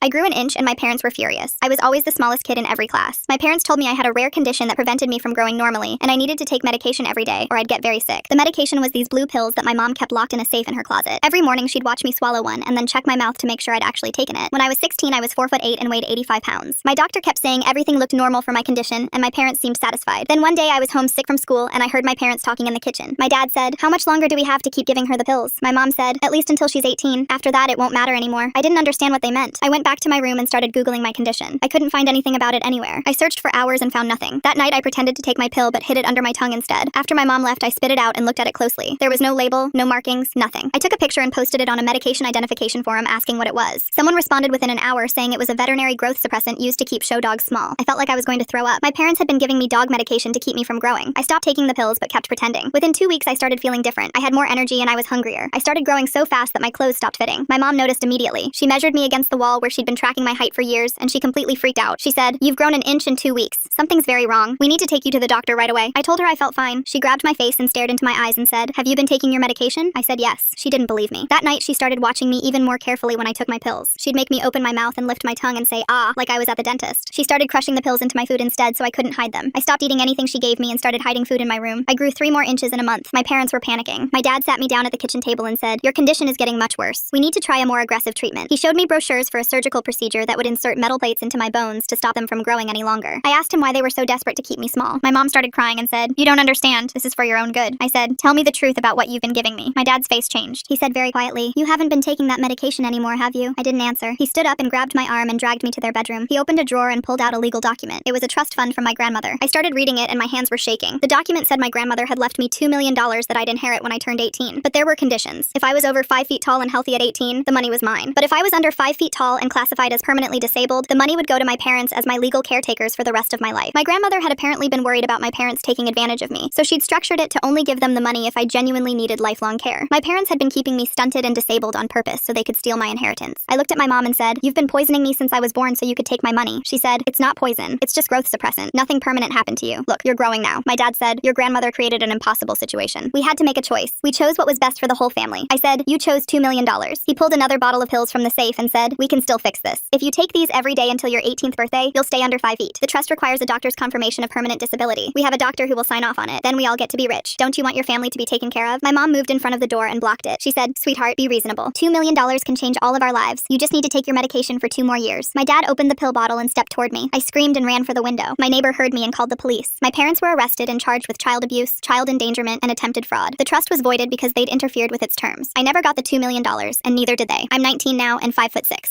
I grew an inch and my parents were furious. I was always the smallest kid in every class. My parents told me I had a rare condition that prevented me from growing normally, and I needed to take medication every day or I'd get very sick. The medication was these blue pills that my mom kept locked in a safe in her closet. Every morning she'd watch me swallow one and then check my mouth to make sure I'd actually taken it. When I was 16, I was 4'8" and weighed 85 pounds. My doctor kept saying everything looked normal for my condition, and my parents seemed satisfied. Then one day I was home sick from school and I heard my parents talking in the kitchen. My dad said, "How much longer do we have to keep giving her the pills?" My mom said, "At least until she's 18. After that, it won't matter anymore." I didn't understand what they meant. I went back to my room and started Googling my condition. I couldn't find anything about it anywhere. I searched for hours and found nothing. That night I pretended to take my pill but hid it under my tongue instead. After my mom left, I spit it out and looked at it closely. There was no label, no markings, nothing. I took a picture and posted it on a medication identification forum asking what it was. Someone responded within an hour saying it was a veterinary growth suppressant used to keep show dogs small. I felt like I was going to throw up. My parents had been giving me dog medication to keep me from growing. I stopped taking the pills but kept pretending. Within 2 weeks I started feeling different. I had more energy and I was hungrier. I started growing so fast that my clothes stopped fitting. My mom noticed immediately. She measured me against the wall where she'd been tracking my height for years, and she completely freaked out. She said, "You've grown an inch in 2 weeks. Something's very wrong. We need to take you to the doctor right away." I told her I felt fine. She grabbed my face and stared into my eyes and said, "Have you been taking your medication?" I said yes. She didn't believe me. That night she started watching me even more carefully when I took my pills. She'd make me open my mouth and lift my tongue and say "ah" like I was at the dentist. She started crushing the pills into my food instead so I couldn't hide them. I stopped eating anything she gave me and started hiding food in my room. I grew 3 more inches in a month. My parents were panicking. My dad sat me down at the kitchen table and said, "Your condition is getting much worse. We need to try a more aggressive treatment." He showed me brochures for a surgical procedure that would insert metal plates into my bones to stop them from growing any longer. I asked him why they were so desperate to keep me small. My mom started crying and said, "You don't understand. This is for your own good." I said, "Tell me the truth about what you've been giving me." My dad's face changed. He said very quietly, "You haven't been taking that medication anymore, have you?" I didn't answer. He stood up and grabbed my arm and dragged me to their bedroom. He opened a drawer and pulled out a legal document. It was a trust fund from my grandmother. I started reading it and my hands were shaking. The document said my grandmother had left me $2 million that I'd inherit when I turned 18. But there were conditions. If I was over 5 feet tall and healthy at 18, the money was mine. But if I was under 5 feet tall and classified as permanently disabled, the money would go to my parents as my legal caretakers for the rest of my life. My grandmother had apparently been worried about my parents taking advantage of me, so she'd structured it to only give them the money if I genuinely needed lifelong care. My parents had been keeping me stunted and disabled on purpose so they could steal my inheritance. I looked at my mom and said, "You've been poisoning me since I was born so you could take my money." She said, "It's not poison. It's just growth suppressant. Nothing permanent happened to you. Look, you're growing now." My dad said, "Your grandmother created an impossible situation. We had to make a choice. We chose what was best for the whole family." I said, "You chose $2 million. He pulled another bottle of pills from the safe and said, "We can still fix this. If you take these every day until your 18th birthday, you'll stay under 5 feet. The trust requires a doctor's confirmation of permanent disability. We have a doctor who will sign off on it. Then we all get to be rich. Don't you want your family to be taken care of?" My mom moved in front of the door and blocked it. She said, "Sweetheart, be reasonable. $2 million can change all of our lives. You just need to take your medication for 2 more years." My dad opened the pill bottle and stepped toward me. I screamed and ran for the window. My neighbor heard me and called the police. My parents were arrested and charged with child abuse, child endangerment, and attempted fraud. The trust was voided because they'd interfered with its terms. I never got the $2 million, and neither did they. I'm 19 now and 5'6".